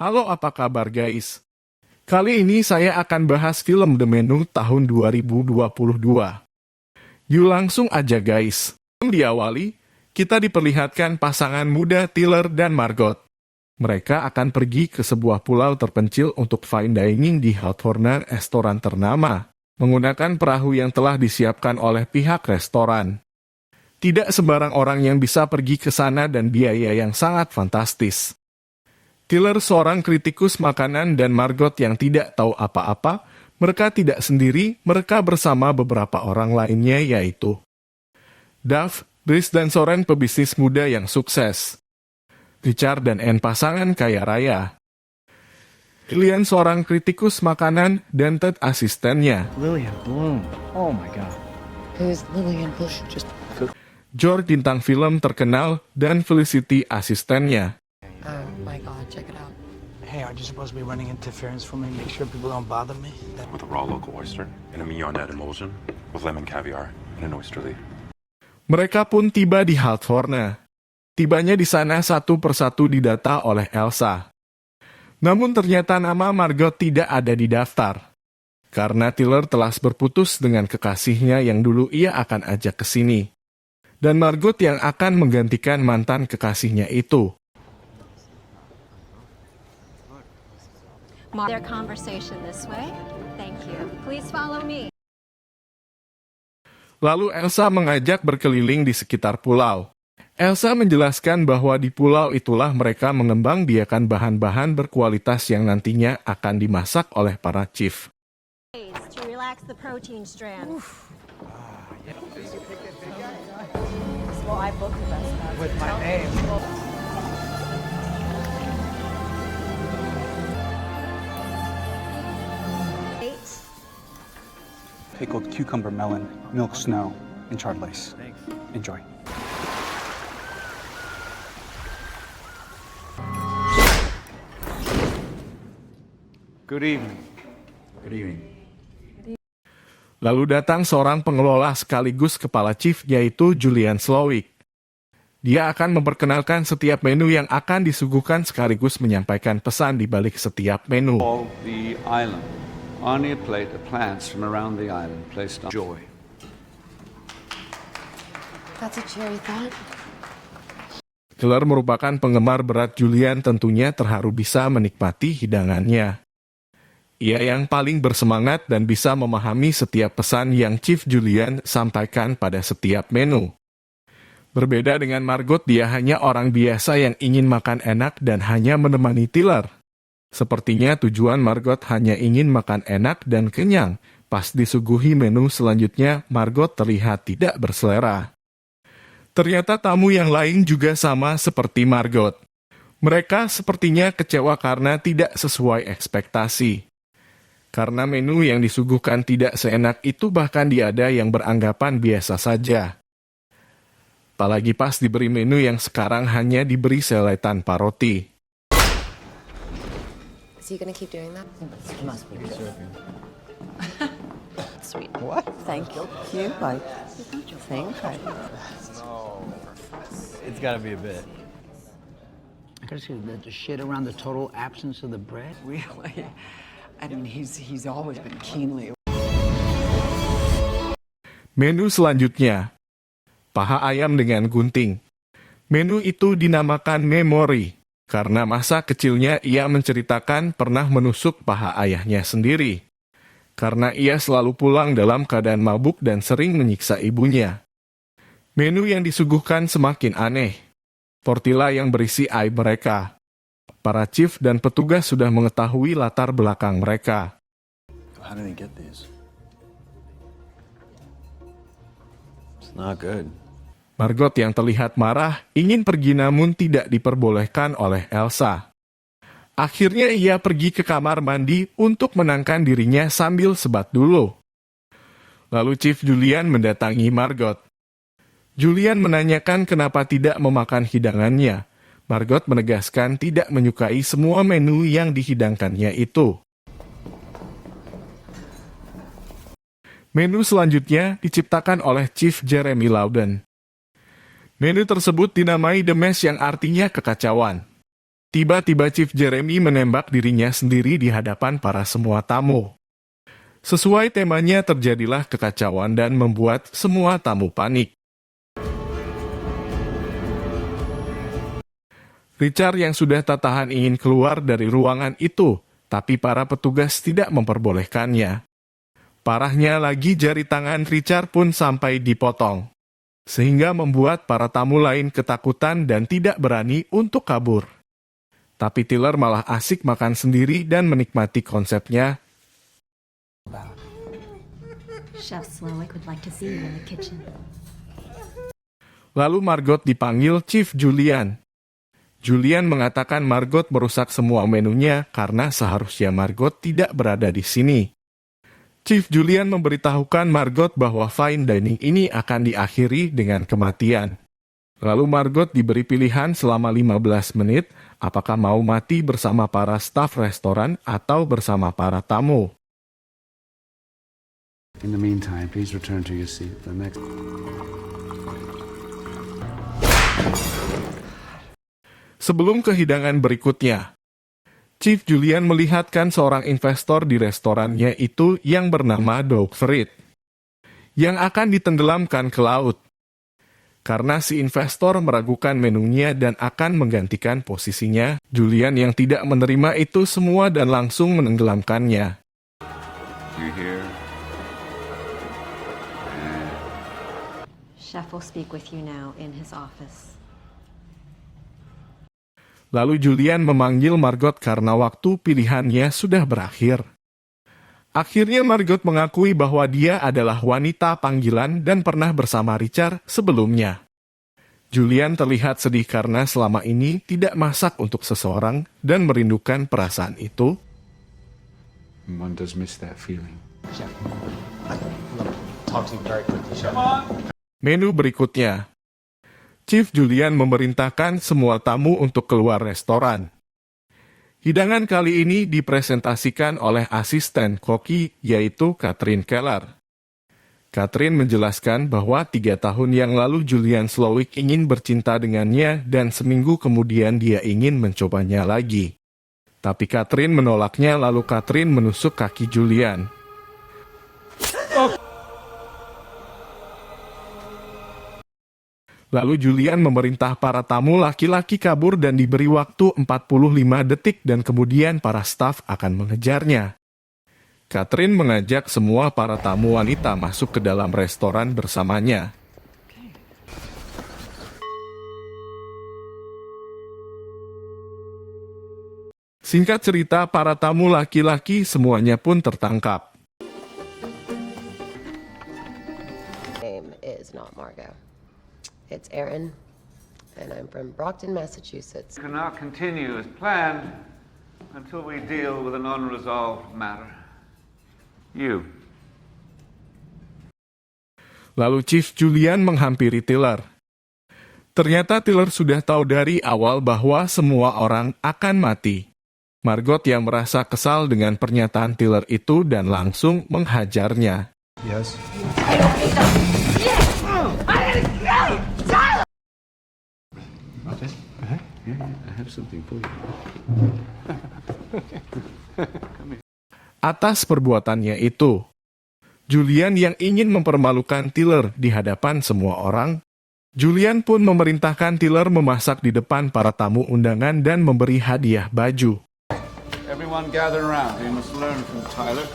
Halo, apa kabar guys? Kali ini saya akan bahas film The Menu tahun 2022. Yuk langsung aja guys. Diawali, kita diperlihatkan pasangan muda Tyler dan Margot. Mereka akan pergi ke sebuah pulau terpencil untuk fine dining di Hawthorne, restoran ternama, menggunakan perahu yang telah disiapkan oleh pihak restoran. Tidak sembarang orang yang bisa pergi ke sana dan biaya yang sangat fantastis. Tyler seorang kritikus makanan dan Margot yang tidak tahu apa-apa. Mereka tidak sendiri, mereka bersama beberapa orang lainnya yaitu Dave, Brice dan Soren pebisnis muda yang sukses. Richard dan Anne pasangan kaya raya. Lillian seorang kritikus makanan dan Ted asistennya. Lillian Bloom. Oh my god. Who's Lillian Bush? Just George bintang film terkenal dan Felicity asistennya. oh my god, check it out. Hey, aren't you supposed to be running interference for me? Make sure people don't bother me? With a raw local oyster and a mignonette emulsion with lemon caviar and an oyster leaf. Mereka pun tiba di Hawthorne. Tibanya di sana satu persatu didata oleh Elsa. Namun ternyata nama Margot tidak ada di daftar. Karena Tyler telah berputus dengan kekasihnya yang dulu ia akan ajak ke sini. Dan Margot yang akan menggantikan mantan kekasihnya itu. Their conversation this way. Thank you. Please follow me. Lalu Elsa mengajak berkeliling di sekitar pulau. Elsa menjelaskan bahwa di pulau itulah mereka mengembangbiakan bahan-bahan berkualitas yang nantinya akan dimasak oleh para chief. To relax the protein strands. Well, I booked the best man. With my name. Pickled cucumber melon, milk snow, and charred lace. Enjoy. Good evening. Good evening. Lalu datang seorang pengelola sekaligus kepala chief yaitu Julian Slowik. Dia akan memperkenalkan setiap menu yang akan disuguhkan sekaligus menyampaikan pesan di balik setiap menu. All the island. On a plate of plants from around the island placed on joy. That's a cherry thought. Tyler merupakan penggemar berat Julian tentunya terharu bisa menikmati hidangannya. Ia yang paling bersemangat dan bisa memahami setiap pesan yang Chief Julian sampaikan pada setiap menu. Berbeda dengan Margot, dia hanya orang biasa yang ingin makan enak dan hanya menemani Tyler. Sepertinya tujuan Margot hanya ingin makan enak dan kenyang. Pas disuguhi menu selanjutnya, Margot terlihat tidak berselera. Ternyata tamu yang lain juga sama seperti Margot. Mereka sepertinya kecewa karena tidak sesuai ekspektasi. Karena menu yang disuguhkan tidak seenak itu bahkan ada yang beranggapan biasa saja. Apalagi pas diberi menu yang sekarang hanya diberi selai tanpa roti. Is he gonna keep doing that? He must be serving. Sweet. What? Thank you. Like, thank you. It's gotta be a bit. I gotta say, the shit around the total absence of the bread? Really? I mean, he's always been keenly. Menu selanjutnya, paha ayam dengan gunting. Menu itu dinamakan Memory, karena masa kecilnya ia menceritakan pernah menusuk paha ayahnya sendiri. Karena ia selalu pulang dalam keadaan mabuk dan sering menyiksa ibunya. Menu yang disuguhkan semakin aneh. Tortilla yang berisi aib mereka. Para chief dan petugas sudah mengetahui latar belakang mereka. How did he get these? It's not good. Margot yang terlihat marah ingin pergi namun tidak diperbolehkan oleh Elsa. Akhirnya ia pergi ke kamar mandi untuk menangkan dirinya sambil sebat dulu. Lalu Chief Julian mendatangi Margot. Julian menanyakan kenapa tidak memakan hidangannya. Margot menegaskan tidak menyukai semua menu yang dihidangkannya itu. Menu selanjutnya diciptakan oleh Chief Jeremy Loudon. Menu tersebut dinamai The Mess yang artinya kekacauan. Tiba-tiba Chief Jeremy menembak dirinya sendiri di hadapan para semua tamu. Sesuai temanya terjadilah kekacauan dan membuat semua tamu panik. Richard yang sudah tak tahan ingin keluar dari ruangan itu, tapi para petugas tidak memperbolehkannya. Parahnya lagi jari tangan Richard pun sampai dipotong, sehingga membuat para tamu lain ketakutan dan tidak berani untuk kabur. Tapi Tiller malah asik makan sendiri dan menikmati konsepnya. Chef Slowick would like to see you in the kitchen. Lalu Margot dipanggil Chief Julian. Julian mengatakan Margot merusak semua menunya karena seharusnya Margot tidak berada di sini. Chief Julian memberitahukan Margot bahwa fine dining ini akan diakhiri dengan kematian. Lalu Margot diberi pilihan selama 15 menit apakah mau mati bersama para staf restoran atau bersama para tamu. In the meantime, please return to your seat. The next... Sebelum ke hidangan berikutnya, Chief Julian melihatkan seorang investor di restorannya itu yang bernama Doug Freed, yang akan ditenggelamkan ke laut. Karena si investor meragukan menunya dan akan menggantikan posisinya, Julian yang tidak menerima itu semua dan langsung menenggelamkannya. You hear? Chef will speak with you now in his office. Lalu Julian memanggil Margot karena waktu pilihannya sudah berakhir. Akhirnya Margot mengakui bahwa dia adalah wanita panggilan dan pernah bersama Richard sebelumnya. Julian terlihat sedih karena selama ini tidak masak untuk seseorang dan merindukan perasaan itu. One does miss that feeling. Menu berikutnya. Chief Julian memerintahkan semua tamu untuk keluar restoran. Hidangan kali ini dipresentasikan oleh asisten koki, yaitu Catherine Keller. Catherine menjelaskan bahwa 3 tahun yang lalu Julian Slowick ingin bercinta dengannya dan seminggu kemudian dia ingin mencobanya lagi. Tapi Catherine menolaknya, lalu Catherine menusuk kaki Julian. Lalu Julian memerintah para tamu laki-laki kabur dan diberi waktu 45 detik dan kemudian para staf akan mengejarnya. Catherine mengajak semua para tamu wanita masuk ke dalam restoran bersamanya. Singkat cerita, para tamu laki-laki semuanya pun tertangkap. Name is not Margot. It's Erin, and I'm from Brockton, Massachusetts. Cannot continue as planned until we deal with an unresolved matter. You. Lalu Chief Julian menghampiri Tiller. Ternyata Tiller sudah tahu dari awal bahwa semua orang akan mati. Margot yang merasa kesal dengan pernyataan Tiller itu dan langsung menghajarnya. Yes. I have something for you. Atas perbuatannya itu, Julian yang ingin mempermalukan Tiller di hadapan semua orang, Julian pun memerintahkan Tiller memasak di depan para tamu undangan dan memberi hadiah baju. Everyone gather around. We must learn from Tyler.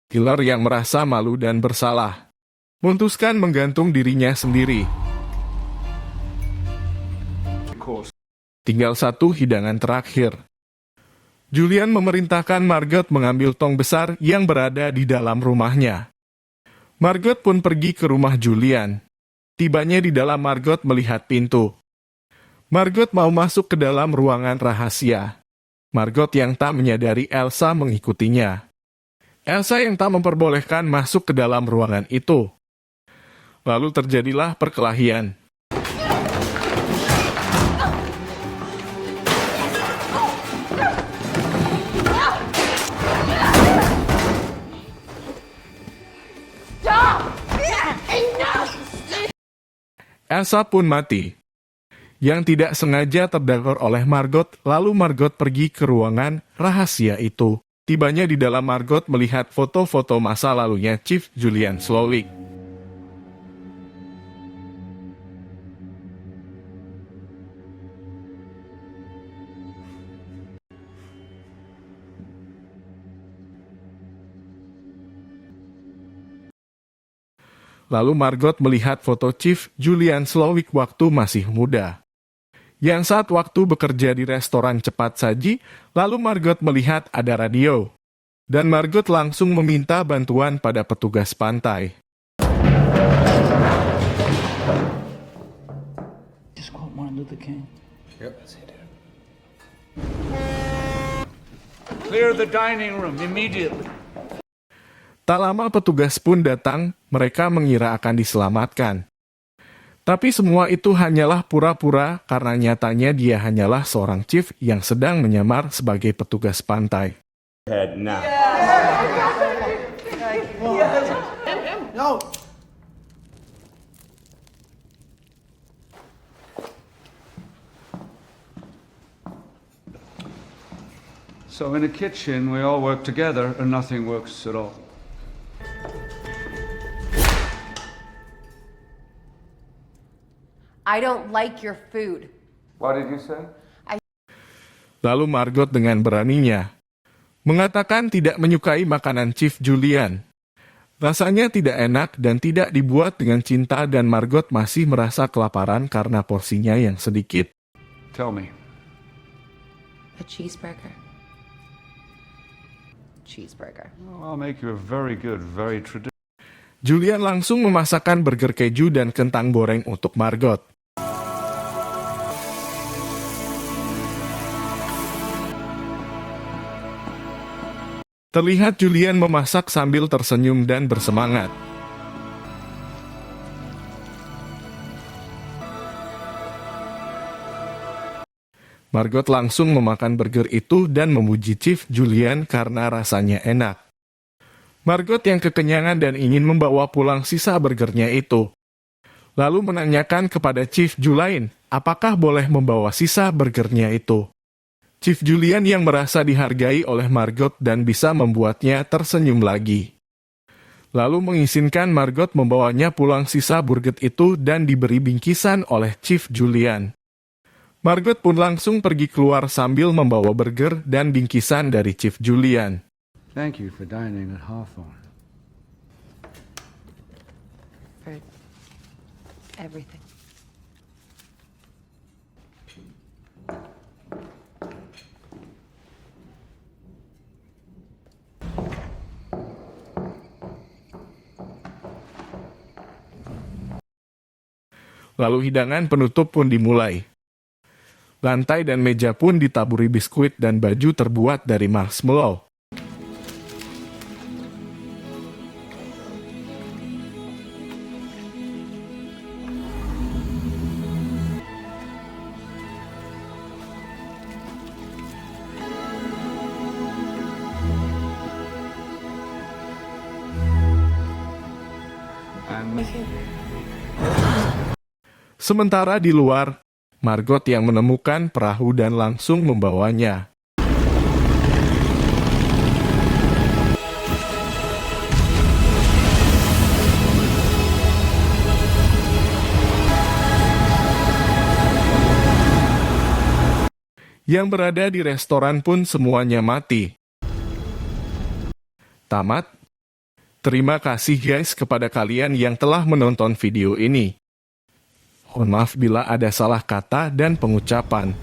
Tiller yang merasa malu dan bersalah, memutuskan menggantung dirinya sendiri. Tinggal satu hidangan terakhir. Julian memerintahkan Margot mengambil tong besar yang berada di dalam rumahnya. Margot pun pergi ke rumah Julian. Tibanya di dalam, Margot melihat pintu. Margot mau masuk ke dalam ruangan rahasia. Margot yang tak menyadari Elsa mengikutinya. Elsa yang tak memperbolehkan masuk ke dalam ruangan itu. Lalu terjadilah perkelahian. Elsa pun mati. Yang tidak sengaja terdakor oleh Margot, lalu Margot pergi ke ruangan rahasia itu. Tibanya di dalam, Margot melihat foto-foto masa lalunya Chief Julian Slowik. Lalu Margot melihat foto Chief Julian Slowik waktu masih muda. Yang saat waktu bekerja di restoran cepat saji, lalu Margot melihat ada radio. Dan Margot langsung meminta bantuan pada petugas pantai. Just quote Martin Luther King. Clear the dining room immediately. Tak lama petugas pun datang, mereka mengira akan diselamatkan. Tapi semua itu hanyalah pura-pura karena nyatanya dia hanyalah seorang chief yang sedang menyamar sebagai petugas pantai. So in a kitchen, we all work together and nothing works at all. I don't like your food. What did you say? Lalu Margot dengan beraninya mengatakan tidak menyukai makanan Chief Julian. Rasanya tidak enak dan tidak dibuat dengan cinta dan Margot masih merasa kelaparan karena porsinya yang sedikit. Tell me. A cheeseburger. Cheeseburger. Well, I'll make you a very good, very traditional. Julian langsung memasakkan burger keju dan kentang goreng untuk Margot. Terlihat Julian memasak sambil tersenyum dan bersemangat. Margot langsung memakan burger itu dan memuji Chief Julian karena rasanya enak. Margot yang kekenyangan dan ingin membawa pulang sisa burgernya itu. Lalu menanyakan kepada Chief Julian, apakah boleh membawa sisa burgernya itu. Chief Julian yang merasa dihargai oleh Margot dan bisa membuatnya tersenyum lagi. Lalu mengizinkan Margot membawanya pulang sisa burger itu dan diberi bingkisan oleh Chief Julian. Margot pun langsung pergi keluar sambil membawa burger dan bingkisan dari Chief Julian. Thank you for dining at Hawthorne. For everything. Lalu hidangan penutup pun dimulai. Lantai dan meja pun ditaburi biskuit dan baju terbuat dari marshmallow. Sementara di luar, Margot yang menemukan perahu dan langsung membawanya. Yang berada di restoran pun semuanya mati. Tamat. Terima kasih guys kepada kalian yang telah menonton video ini. Mohon maaf bila ada salah kata dan pengucapan.